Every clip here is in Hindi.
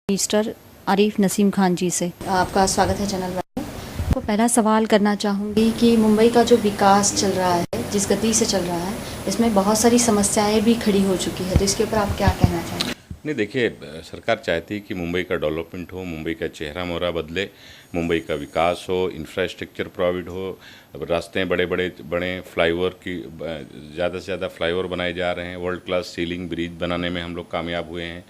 मिनिस्टर आरिफ नसीम खान जी से। आपका स्वागत है चैनल पर। तो पहला सवाल करना चाहूँगी कि मुंबई का जो विकास चल रहा है, जिस गति से चल रहा है, इसमें बहुत सारी समस्याएं भी खड़ी हो चुकी है, तो इसके ऊपर आप क्या कहना चाहेंगे? नहीं, देखिए, सरकार चाहती है कि मुंबई का डेवलपमेंट हो, मुंबई का चेहरा मोहरा बदले, मुंबई का विकास हो, इंफ्रास्ट्रक्चर प्रोवाइड हो, रास्ते बड़े बड़े बड़े फ्लाईओवर की ज़्यादा से ज़्यादा फ्लाईओवर बनाए जा रहे हैं, वर्ल्ड क्लास सीलिंग ब्रिज बनाने में हम लोग कामयाब हुए हैं।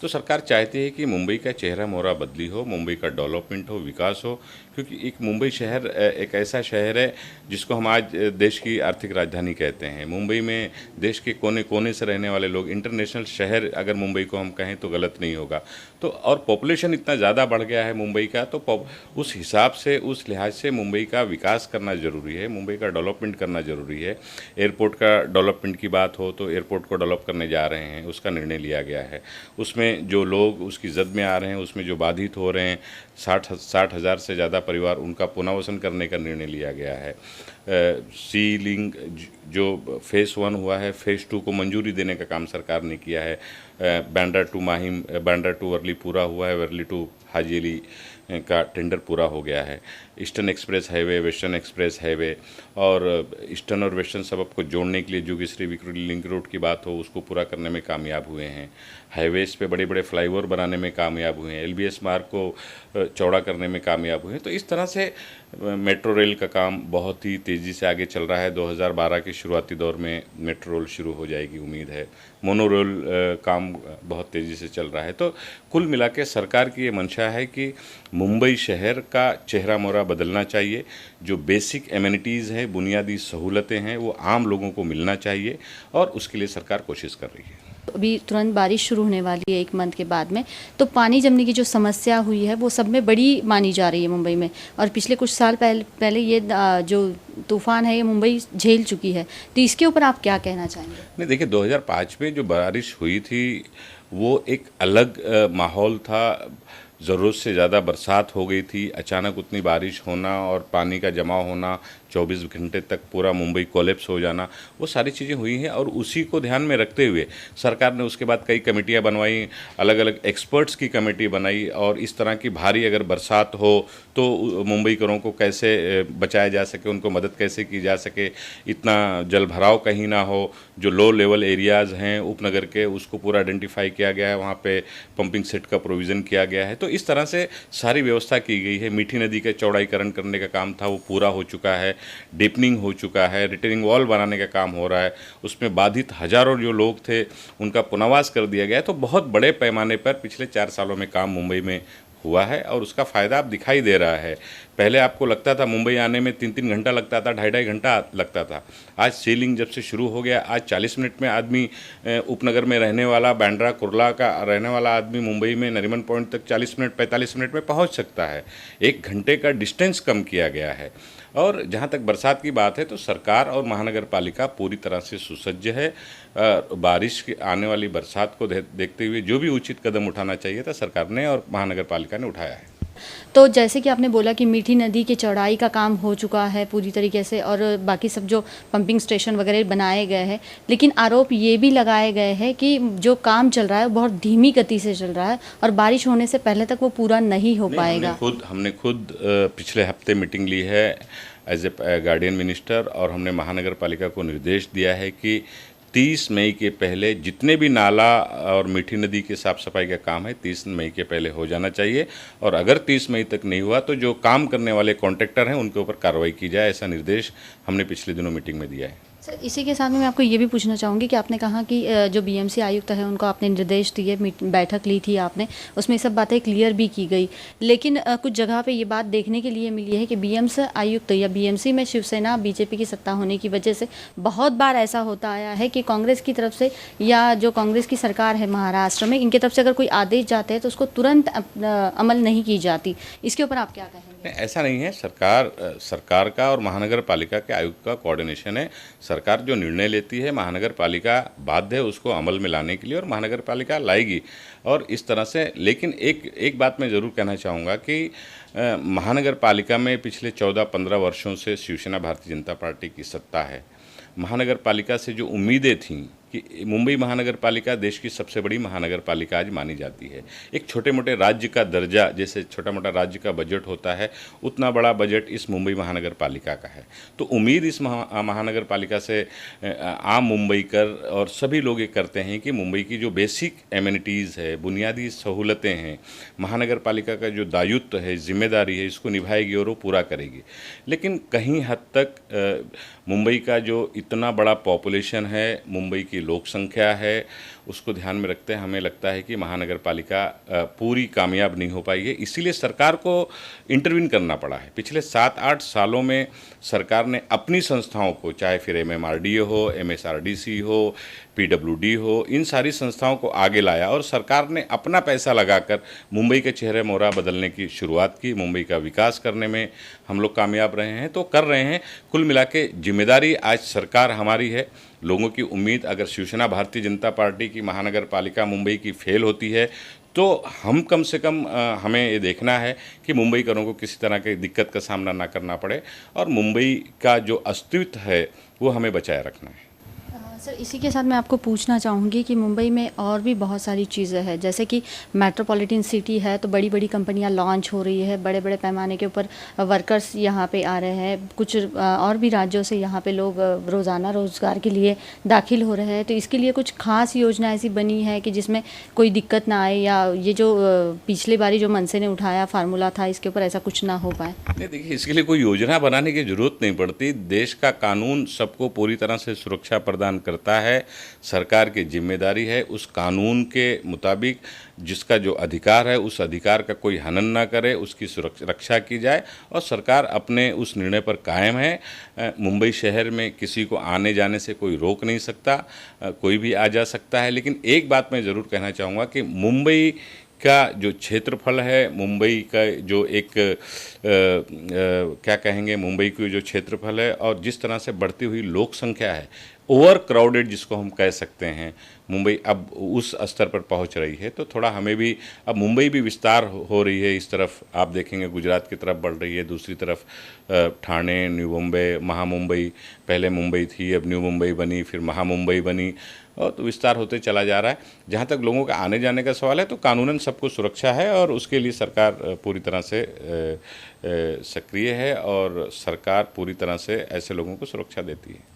तो सरकार चाहती है कि मुंबई का चेहरा मोहरा बदली हो, मुंबई का डेवलपमेंट हो, विकास हो, क्योंकि एक मुंबई शहर एक ऐसा शहर है जिसको हम आज देश की आर्थिक राजधानी कहते हैं। मुंबई में देश के कोने कोने से रहने वाले लोग, इंटरनेशनल शहर अगर मुंबई को हम कहें तो गलत नहीं होगा। तो और पॉपुलेशन इतना ज़्यादा बढ़ गया है मुंबई का, तो उस हिसाब से, उस लिहाज से मुंबई का विकास करना ज़रूरी है, मुंबई का डेवलपमेंट करना ज़रूरी है। एयरपोर्ट का डेवलपमेंट की बात हो तो एयरपोर्ट को डेवलप करने जा रहे हैं, उसका निर्णय लिया गया है। उसमें जो लोग उसकी जद में आ रहे हैं, उसमें जो बाधित हो रहे हैं, 60,000 से ज़्यादा परिवार, उनका पुनर्वसन करने का निर्णय लिया गया है। सी लिंक जो फेज़ 1 हुआ है, फेज़ 2 को मंजूरी देने का काम सरकार ने किया है। बांद्रा टू माहिम, बांद्रा टू वर्ली पूरा हुआ है, वर्ली टू हाजी अली का टेंडर पूरा हो गया है। Eastern express highway, western express highway और ईस्टर्न और वेस्टर्न सबब को जोड़ने के लिए जोगेश्वरी विक्रोली लिंक रोड की बात हो, उसको पूरा करने में कामयाब हुए हैं। हाईवेज़ पे बड़े बड़े फ्लाईओवर बनाने में कामयाब हुए हैं। एलबीएस मार्ग को चौड़ा करने में कामयाब हुए हैं। तो इस तरह से मेट्रो रेल का काम बहुत ही तेज़ी से आगे चल रहा है। 2012 के शुरुआती दौर में मेट्रो रेल शुरू हो जाएगी, उम्मीद है। मोनो रेल काम बहुत तेज़ी से चल रहा है। तो कुल मिला के सरकार की ये मंशा है कि मुंबई शहर का चेहरा मोहरा बदलना चाहिए। जो बेसिक एमिनिटीज़ हैं, बुनियादी सहूलतें हैं, वो आम लोगों को मिलना चाहिए और उसके लिए सरकार कोशिश कर रही है। अभी तुरंत बारिश शुरू होने वाली है 1 मंथ के बाद में, तो पानी जमने की जो समस्या हुई है वो सब में बड़ी मानी जा रही है मुंबई में। और पिछले कुछ साल पहले ये जो तूफान है ये मुंबई झेल चुकी है, तो इसके ऊपर आप क्या कहना चाहेंगे? नहीं, देखिए, 2005 में जो बारिश हुई थी वो एक अलग माहौल था। ज़रूरत से ज़्यादा बरसात हो गई थी, अचानक उतनी बारिश होना और पानी का जमा होना, 24 घंटे तक पूरा मुंबई कोलैप्स हो जाना, वो सारी चीज़ें हुई हैं। और उसी को ध्यान में रखते हुए सरकार ने उसके बाद कई कमेटियां बनवाई, अलग अलग एक्सपर्ट्स की कमेटी बनाई, और इस तरह की भारी अगर बरसात हो तो मुंबईकरों को कैसे बचाया जा सके, उनको मदद कैसे की जा सके, इतना जल भराव कहीं ना हो। जो लो लेवल एरियाज़ हैं उपनगर के, उसको पूरा आइडेंटिफाई किया गया है, वहाँ पे पंपिंग सेट का प्रोविज़न किया गया है। तो इस तरह से सारी व्यवस्था की गई है। मीठी नदी का चौड़ाईकरण करने का काम था, वो पूरा हो चुका है। डीपनिंग हो चुका है, रिटेनिंग वॉल बनाने का काम हो रहा है, उसमें बाधित हजारों जो लोग थे उनका पुनर्वास कर दिया गया है। तो बहुत बड़े पैमाने पर पिछले 4 सालों में काम मुंबई में हुआ है और उसका फ़ायदा अब दिखाई दे रहा है। पहले आपको लगता था मुंबई आने में 3-3 घंटा लगता था, 2.5-2.5 घंटा लगता था। आज सीलिंग जब से शुरू हो गया, आज 40 मिनट में आदमी, उपनगर में रहने वाला, बांद्रा कुर्ला का रहने वाला आदमी मुंबई में नरीमन पॉइंट तक 40 मिनट 45 मिनट में पहुंच सकता है। 1 घंटे का डिस्टेंस कम किया गया है। और जहां तक बरसात की बात है तो सरकार और महानगर पालिका पूरी तरह से सुसज्ज है। बारिश की आने वाली बरसात को देखते हुए जो भी उचित कदम उठाना चाहिए था सरकार ने और महानगर पालिका ने उठाया है। तो जैसे कि आपने बोला कि मीठी नदी की चौड़ाई का काम हो चुका है पूरी तरीके से, और बाकी सब जो पंपिंग स्टेशन वगैरह बनाए गए हैं, लेकिन आरोप ये भी लगाए गए हैं कि जो काम चल रहा है वो बहुत धीमी गति से चल रहा है और बारिश होने से पहले तक वो पूरा नहीं हो पाएगा। हमने खुद पिछले हफ्ते मीटिंग ली है एज ए गार्डियन मिनिस्टर, और हमने महानगर पालिका को निर्देश दिया है कि 30 मई के पहले जितने भी नाला और मीठी नदी की साफ़ सफाई का काम है 30 मई के पहले हो जाना चाहिए। और अगर 30 मई तक नहीं हुआ तो जो काम करने वाले कॉन्ट्रैक्टर हैं उनके ऊपर कार्रवाई की जाए, ऐसा निर्देश हमने पिछले दिनों मीटिंग में दिया है। सर, इसी के साथ में मैं आपको ये भी पूछना चाहूँगी कि आपने कहा कि जो बीएमसी आयुक्त है उनको आपने निर्देश दिए, बैठक ली थी आपने, उसमें सब बातें क्लियर भी की गई, लेकिन कुछ जगह पे ये बात देखने के लिए मिली है कि बीएमसी आयुक्त या बीएमसी में शिवसेना बीजेपी की सत्ता होने की वजह से बहुत बार ऐसा होता आया है कि कांग्रेस की तरफ से या जो कांग्रेस की सरकार है महाराष्ट्र में, इनकी तरफ से अगर कोई आदेश जाते हैं तो उसको तुरंत अमल नहीं की जाती। इसके ऊपर आप क्या कहेंगे? ऐसा नहीं है। सरकार का और महानगर पालिका के आयुक्त का कोऑर्डिनेशन है। सरकार जो निर्णय लेती है महानगर पालिका बाध्य है उसको अमल में लाने के लिए, और महानगर पालिका लाएगी। और इस तरह से, लेकिन एक बात मैं ज़रूर कहना चाहूँगा कि महानगर पालिका में पिछले 14-15 वर्षों से शिवसेना भारतीय जनता पार्टी की सत्ता है। महानगर पालिका से जो उम्मीदें थीं कि मुंबई महानगर पालिका देश की सबसे बड़ी महानगर पालिका आज मानी जाती है। एक छोटे मोटे राज्य का दर्जा, जैसे छोटा मोटा राज्य का बजट होता है, उतना बड़ा बजट इस मुंबई महानगर पालिका का है। तो उम्मीद इस महानगर पालिका से आम मुंबईकर और सभी लोग ये करते हैं कि मुंबई की जो बेसिक एमिनिटीज़ है, बुनियादी सहूलतें हैं, महानगर पालिका का जो दायित्व है, जिम्मेदारी है, इसको निभाएगी और वो पूरा करेगी। लेकिन कहीं हद तक मुंबई का जो इतना बड़ा पॉपुलेशन है, मुंबई की लोक संख्या है, उसको ध्यान में रखते हैं हमें लगता है कि महानगर पालिका पूरी कामयाब नहीं हो पाई है। इसीलिए सरकार को इंटरवीन करना पड़ा है। पिछले 7-8 सालों में सरकार ने अपनी संस्थाओं को, चाहे फिर MMRDA हो, MSRDC हो, PWD हो, इन सारी संस्थाओं को आगे लाया और सरकार ने अपना पैसा लगाकर मुंबई के चेहरे मोहरा बदलने की शुरुआत की। मुंबई का विकास करने में हम लोग कामयाब रहे हैं, तो कर रहे हैं। कुल मिला के जिम्मेदारी आज सरकार हमारी है। लोगों की उम्मीद, अगर शिवसेना भारतीय जनता पार्टी की महानगर पालिका मुंबई की फेल होती है तो हम कम से कम हमें ये देखना है कि मुंबईकरों को किसी तरह की दिक्कत का सामना ना करना पड़े और मुंबई का जो अस्तित्व है वो हमें बचाए रखना है। सर, इसी के साथ मैं आपको पूछना चाहूँगी कि मुंबई में और भी बहुत सारी चीज़ें हैं, जैसे कि मेट्रोपॉलिटन सिटी है, तो बड़ी बड़ी कंपनियां लॉन्च हो रही है, बड़े बड़े पैमाने के ऊपर वर्कर्स यहां पे आ रहे हैं, कुछ और भी राज्यों से यहां पे लोग रोज़ाना रोज़गार के लिए दाखिल हो रहे हैं। तो इसके लिए कुछ खास योजना ऐसी बनी है कि जिसमें कोई दिक्कत ना आए, या ये जो पिछली बारी जो मनसे ने उठाया फार्मूला था, इसके ऊपर ऐसा कुछ ना हो पाए? नहीं, देखिए, इसके लिए कोई योजना बनाने की जरूरत नहीं पड़ती। देश का कानून सबको पूरी तरह से सुरक्षा प्रदान करता है। सरकार की जिम्मेदारी है उस कानून के मुताबिक जिसका जो अधिकार है उस अधिकार का कोई हनन ना करे, उसकी रक्षा की जाए और सरकार अपने उस निर्णय पर कायम है। मुंबई शहर में किसी को आने जाने से कोई रोक नहीं सकता, कोई भी आ जा सकता है। लेकिन एक बात मैं ज़रूर कहना चाहूँगा कि मुंबई का जो क्षेत्रफल है, मुंबई का जो एक क्या कहेंगे, मुंबई की जो क्षेत्रफल है और जिस तरह से बढ़ती हुई लोक संख्या है, ओवर क्राउडेड जिसको हम कह सकते हैं, मुंबई अब उस स्तर पर पहुंच रही है। तो थोड़ा हमें भी, अब मुंबई भी विस्तार हो रही है। इस तरफ आप देखेंगे गुजरात की तरफ बढ़ रही है, दूसरी तरफ ठाणे, न्यू मुंबई, महा मुंबई, पहले मुंबई थी, अब न्यू मुंबई बनी, फिर महा मुंबई बनी, और तो विस्तार होते चला जा रहा है। जहाँ तक लोगों का आने जाने का सवाल है तो कानूनन सबको सुरक्षा है और उसके लिए सरकार पूरी तरह से सक्रिय है और सरकार पूरी तरह से ऐसे लोगों को सुरक्षा देती है।